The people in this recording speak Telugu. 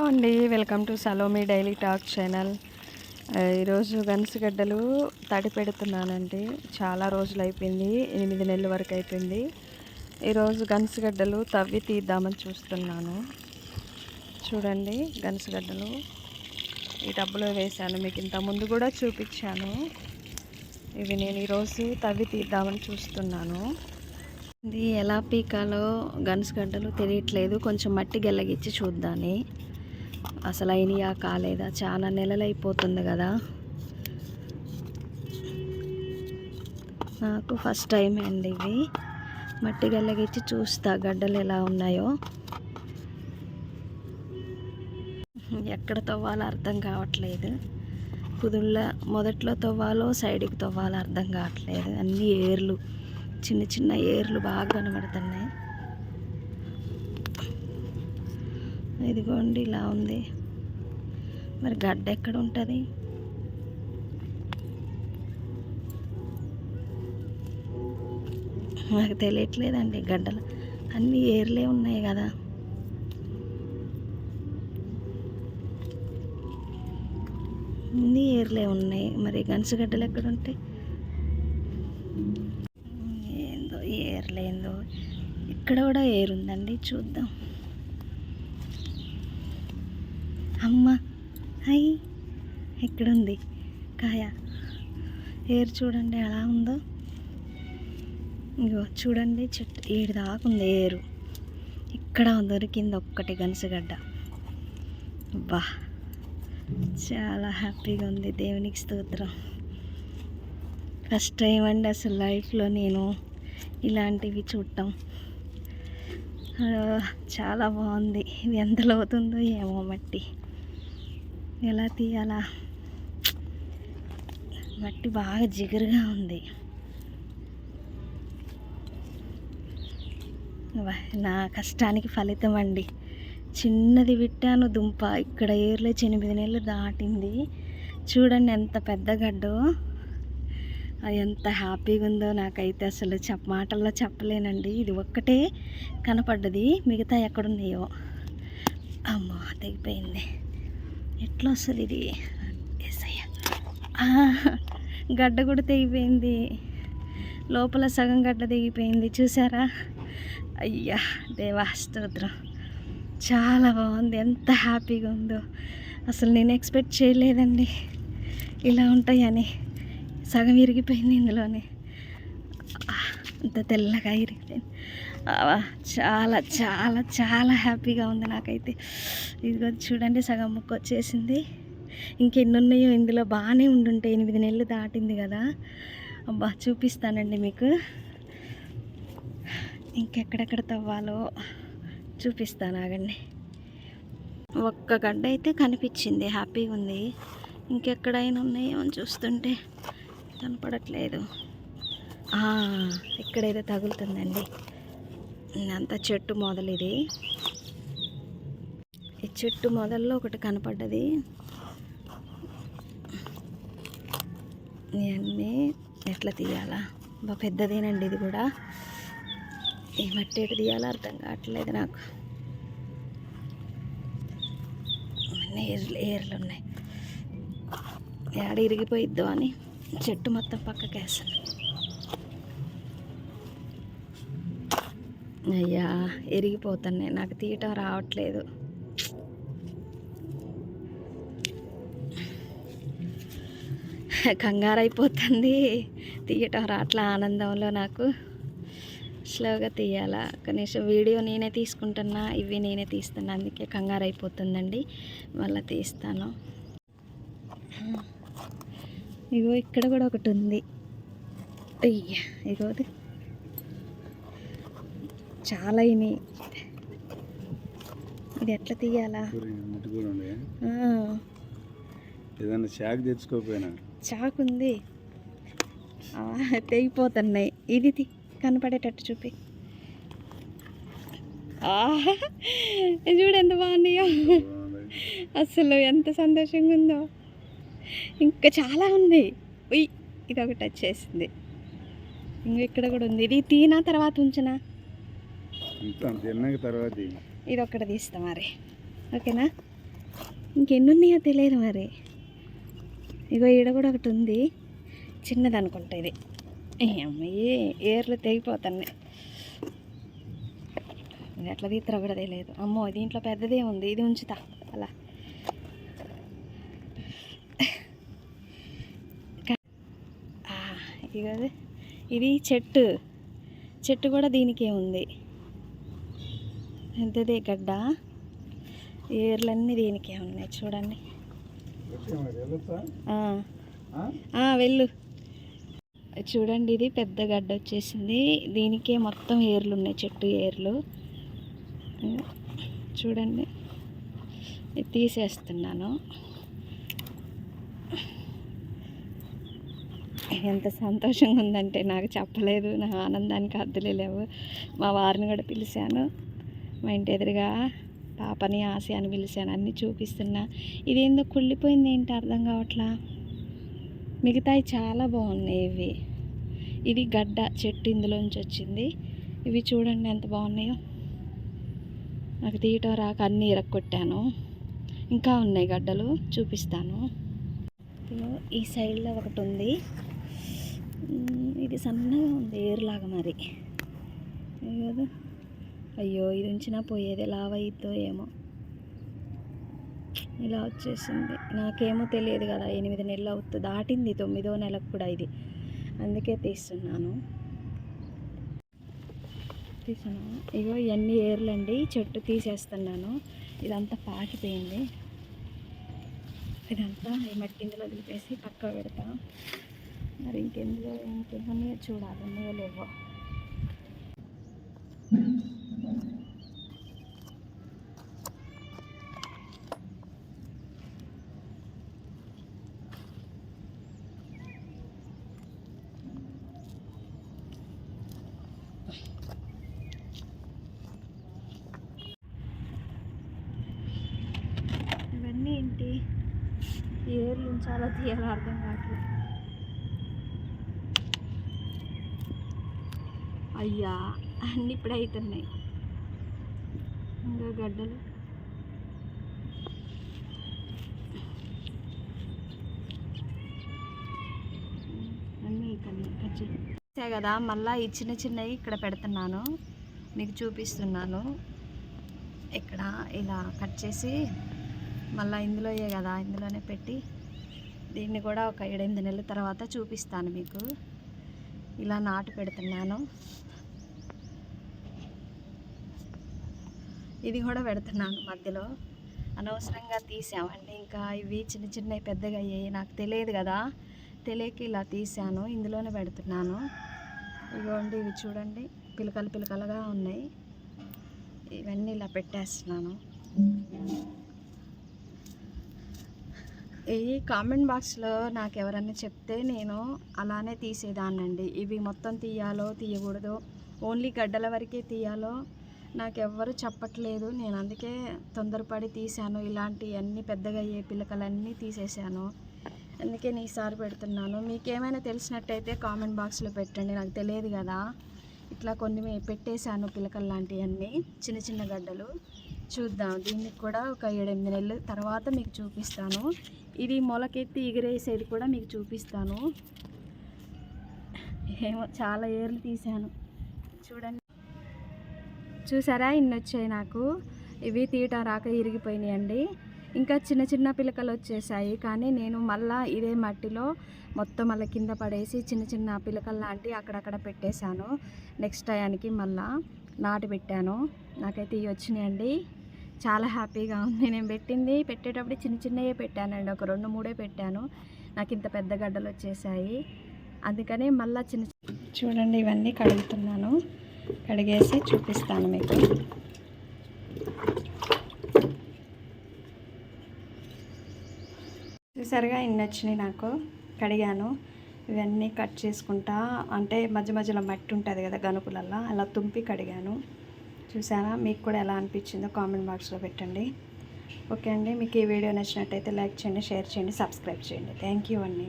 అండి welcome to Salomi daily talk channel. ఈరోజు గన్సుగడ్డలు తడి పెడుతున్నానండి. చాలా రోజులు అయిపోయింది, 8 నెలల వరకు అయిపోయింది. ఈరోజు గన్సుగడ్డలు తవ్వి తీద్దామని చూస్తున్నాను. చూడండి, గన్సుగడ్డలు ఈ టబ్బులో వేశాను. మీకు ఇంత ముందు కూడా చూపించాను. ఇవి నేను ఈరోజు తవ్వి తీద్దామని చూస్తున్నాను. ఇది ఎలా పీకాలో గన్సుగడ్డలు తెలియట్లేదు. కొంచెం మట్టి గెల్లగిచ్చి చూద్దాని అసలు అయినయా కాలేదా. చాలా నెలలు అయిపోతుంది కదా. నాకు ఫస్ట్ టైం అండి ఇవి. మట్టి గెల్లగిచ్చి చూస్తా గడ్డలు ఎలా ఉన్నాయో. ఎక్కడ తవ్వాలో అర్థం కావట్లేదు. కుదుళ్ళ మొదట్లో తవ్వాలో సైడ్కి తవ్వాలో అర్థం కావట్లేదు. అన్ని ఏర్లు, చిన్న చిన్న ఏర్లు బాగా కనబడుతున్నాయి. ఇదిగోండి ఇలా ఉంది. మరి గడ్డ ఎక్కడ ఉంటుంది? నాకు తెలియట్లేదండి. గడ్డలు అన్నీ ఏర్లే ఉన్నాయి కదా. అన్నీ ఏర్లే ఉన్నాయి. మరి గన్సుగడ్డలు ఎక్కడ ఉంటాయి? ఏందో ఏర్లేందో. ఇక్కడ కూడా ఏరుందండి, చూద్దాం. అమ్మ అయ్యి ఎక్కడుంది కాయ? ఏరు చూడండి ఎలా ఉందో. ఇగో చూడండి, చెట్టు ఏడు దాకా ఉంది ఏరు. ఇక్కడ దొరికింది ఒక్కటి గన్సుగడ్డ. బా, చాలా హ్యాపీగా ఉంది. దేవునికి స్తోత్రం. ఫస్ట్ టైం అండి అసలు లైఫ్లో నేను ఇలాంటివి చూడటం. చాలా బాగుంది. ఇది ఎంత లోతుందో ఏమో మట్టి. ఎలా తీయాలా? మట్టి బాగా జిగురుగా ఉంది. నా కష్టానికి ఫలితం అండి. చిన్నది విట్టాను దుంప. ఇక్కడ ఏర్లే 8 నెలలు దాటింది. చూడండి ఎంత పెద్ద గడ్డో. ఎంత హ్యాపీగా ఉందో నాకైతే అసలు మాటల్లో చెప్పలేనండి. ఇది ఒక్కటే కనపడ్డది, మిగతా ఎక్కడున్నాయో. అమ్మో, తెగిపోయింది. ఎట్లా వస్తుంది ఇది? గడ్డ కూడా తెగిపోయింది. లోపల సగం గడ్డ తెగిపోయింది, చూసారా? అయ్యా దేవా, స్తోత్రం. చాలా బాగుంది. ఎంత హ్యాపీగా ఉందో అసలు. నేను ఎక్స్పెక్ట్ చేయలేదండి ఇలా ఉంటాయని. సగం ఇరిగిపోయింది ఇందులోనే. అంత తెల్లగా ఇరిగిపోయింది. చాలా చాలా చాలా హ్యాపీగా ఉంది నాకైతే. ఇదిగో చూడండి, సగం ముక్క వచ్చేసింది. ఇంకెన్ని ఉన్నాయో ఇందులో. బాగానే ఉండుంటే 8 నెలలు దాటింది కదా. అబ్బా, చూపిస్తానండి మీకు. ఇంకెక్కడెక్కడ తవ్వాలో చూపిస్తాను, ఆగండి. ఒక్క గడ్డ అయితే కనిపించింది, హ్యాపీగా ఉంది. ఇంకెక్కడైనా ఉన్నాయో అని చూస్తుంటే కనపడట్లేదు. ఇక్కడేదో తగులుతుందండి. అంత చెట్టు మొదలు ఇది. ఈ చెట్టు మొదల్లో ఒకటి కనపడ్డది. ఇవన్నీ ఎట్లా తీయాలా? పెద్దదేనండి ఇది కూడా. ఈ మట్టి ఎటు తీయాలో అర్థం కావట్లేదు నాకు. ఏర్లు ఉన్నాయి. ఏడ ఇరిగిపోయిద్దో అని చెట్టు మొత్తం పక్కకి వేస్తాను. అయ్యా, ఎరిగిపోతున్నాయి. నాకు తీయటం రావట్లేదు. కంగారు అయిపోతుంది, తీయటం రావట్లే. ఆనందంలో నాకు స్లోగా తీయాలా. కనీసం వీడియో నేనే తీసుకుంటున్నా, ఇవి నేనే తీస్తున్నా, అందుకే కంగారు అయిపోతుందండి. మళ్ళీ తీస్తాను. ఇగో ఇక్కడ కూడా ఒకటి ఉంది. అయ్యా, ఇగోది చాలా ఇని. ఇది ఎట్లా తీయాలా? ఏదన్నా చాక్ తెచ్చుకోపోయినా? చాకు ఉంది, తెగిపోతున్నాయి. ఇది కనపడేటట్టు చూపి. చూడు ఎంత బాగున్నాయో. అసలు ఎంత సంతోషంగా ఉందో. ఇంకా చాలా ఉంది. ఇది ఒకటి వచ్చేసింది. ఇంకా ఇక్కడ కూడా ఉంది. ఇది తీనా తర్వాత ఉంచనా? తర్వాత ఇది ఒకటి తీస్తా మరి. ఓకేనా? ఇంకెన్ని ఉన్నాయో తెలియదు మరి. ఇగో ఈడ కూడా ఒకటి ఉంది, చిన్నది అనుకుంటా ఇది. అమ్మాయి ఏర్లు తెగిపోతున్నాయి, ఇది ఎట్లా తీస్తారో కూడా తెలియదు. అమ్మో దీంట్లో పెద్దదే ఉంది, ఇది ఉంచుతా అలా. ఇక ఇది చెట్టు కూడా దీనికే ఉంది, పెద్దదే గడ్డ, ఏర్లన్నీ దీనికే ఉన్నాయి చూడండి. వెళ్ళు చూడండి, ఇది పెద్ద గడ్డ వచ్చేసింది, దీనికే మొత్తం ఏర్లు ఉన్నాయి, చెట్టు ఏర్లు చూడండి. ఇది తీసేస్తున్నాను. ఎంత సంతోషంగా ఉందంటే నాకు చెప్పలేదు, నా ఆనందానికి హద్దులే లేవు. మా వారిని కూడా పిలిచాను, మా ఇంటి ఎదురుగా పాపని ఆశయాన్ని పిలిచాను, అన్నీ చూపిస్తున్నా. ఇదేందో కుళ్ళిపోయింది ఏంటి అర్థం కావట్లా, మిగతాయి చాలా బాగున్నాయి. ఇది గడ్డ చెట్టు ఇందులోంచి వచ్చింది. ఇవి చూడండి ఎంత బాగున్నాయో, నాకు తీయటం రాక అన్నీ ఇరక్కొట్టాను. ఇంకా ఉన్నాయి గడ్డలు, చూపిస్తాను. ఈ సైడ్లో ఒకటి ఉంది, ఇది సన్నగా ఉంది ఏరులాగా మరి కదా. అయ్యో ఇది ఉంచినా పోయేది, లావయిద్దో ఏమో. ఇలా వచ్చేసింది, నాకేమో తెలియదు కదా, 8 నెలలు అవుతుంది, దాటింది 9వ నెలకు కూడా ఇది, అందుకే తీస్తున్నాను. ఇగో ఇవన్నీ ఏర్లండి, చెట్టు తీసేస్తున్నాను. ఇదంతా పాకిపోయింది, ఇదంతా ఈ మట్టి ఇందులో దిలిపేసి పక్క పెడతా. మరి ఇంకేమన్నా చూడాలి, ఉన్నాయో లేవో. ఇవన్నీ ఏంటి, ఏర్లు చాలా తీయాలో అర్థం కావట్లేదు. అయ్యా అన్నీ ఇప్పుడే అవుతున్నాయి, ఇంకా గడ్డలు. అన్నీ అవుతున్నాయి కదా. మళ్ళీ ఈ చిన్నవి ఇక్కడ పెడుతున్నాను, మీకు చూపిస్తున్నాను. ఇక్కడ ఇలా కట్ చేసి మళ్ళీ ఇందులోయే కదా, ఇందులోనే పెట్టి దీన్ని కూడా ఒక 7-8 నెలల తర్వాత చూపిస్తాను మీకు. ఇలా నాటు పెడుతున్నాను, ఇది కూడా పెడుతున్నాను మధ్యలో. అనవసరంగా తీసామండి, ఇంకా ఇవి చిన్నవి పెద్దగా అయ్యాయి, నాకు తెలియదు కదా, తెలియక ఇలా తీసాను, ఇందులోనే పెడుతున్నాను. ఇదిగోండి ఇవి చూడండి, పిలకలుగా ఉన్నాయి, ఇవన్నీ ఇలా పెట్టేస్తున్నాను. ఈ కామెంట్ బాక్స్లో నాకు ఎవరన్నా చెప్తే నేను అలానే తీసేదాన్నండి. ఇవి మొత్తం తీయాలో తీయకూడదో, ఓన్లీ గడ్డల వరకే తీయాలో నాకు ఎవ్వరు చెప్పట్లేదు. నేను అందుకే తొందరపడి తీశాను, ఇలాంటి అన్నీ పెద్దగా అయ్యే పిలకలన్నీ తీసేసాను. అందుకే ఈసారి పెడుతున్నాను. మీకేమైనా తెలిసినట్టయితే కామెంట్ బాక్స్లో పెట్టండి, నాకు తెలియదు కదా. ఇట్లా కొన్ని పెట్టేశాను పిలకలు లాంటివన్నీ, చిన్న గడ్డలు. చూద్దాం, దీనికి కూడా ఒక 7-8 నెలల తర్వాత మీకు చూపిస్తాను. ఇది మొలకెత్తి ఎగిరేసేది కూడా మీకు చూపిస్తాను. ఏమో చాలా ఏర్లు తీసాను చూడండి, చూసారా ఇన్ని వచ్చాయి నాకు. ఇవి తీయటం రాక ఇరిగిపోయినాయండి. ఇంకా చిన్న పిలకలు వచ్చేసాయి, కానీ నేను మళ్ళీ ఇదే మట్టిలో మొత్తం మళ్ళీ కింద పడేసి చిన్న పిలకలు లాంటివి అక్కడక్కడ పెట్టేశాను. నెక్స్ట్ టయానికి మళ్ళీ నాటు పెట్టాను. నాకైతే ఇవి వచ్చినాయండి, చాలా హ్యాపీగా ఉంది. నేను పెట్టేటప్పుడు చిన్నవే పెట్టానండి, ఒక 2-3 పెట్టాను. నాకు ఇంత పెద్ద గడ్డలు వచ్చేసాయి, అందుకని మళ్ళీ చూడండి ఇవన్నీ కడుగుతున్నాను. కడిగేసి చూపిస్తాను మీకు. చూసారుగా ఇన్ని వచ్చినాయి నాకు, కడిగాను. ఇవన్నీ కట్ చేసుకుంటా, అంటే మధ్యలో మట్టి ఉంటుంది కదా గనుపులల్లో, అలా తుంపి కడిగాను. చూసారా, మీకు కూడా ఎలా అనిపించిందో కామెంట్ బాక్స్లో పెట్టండి. ఓకే అండి, మీకు ఈ వీడియో నచ్చినట్టయితే లైక్ చేయండి, షేర్ చేయండి, సబ్స్క్రైబ్ చేయండి. థ్యాంక్ యూ అండి.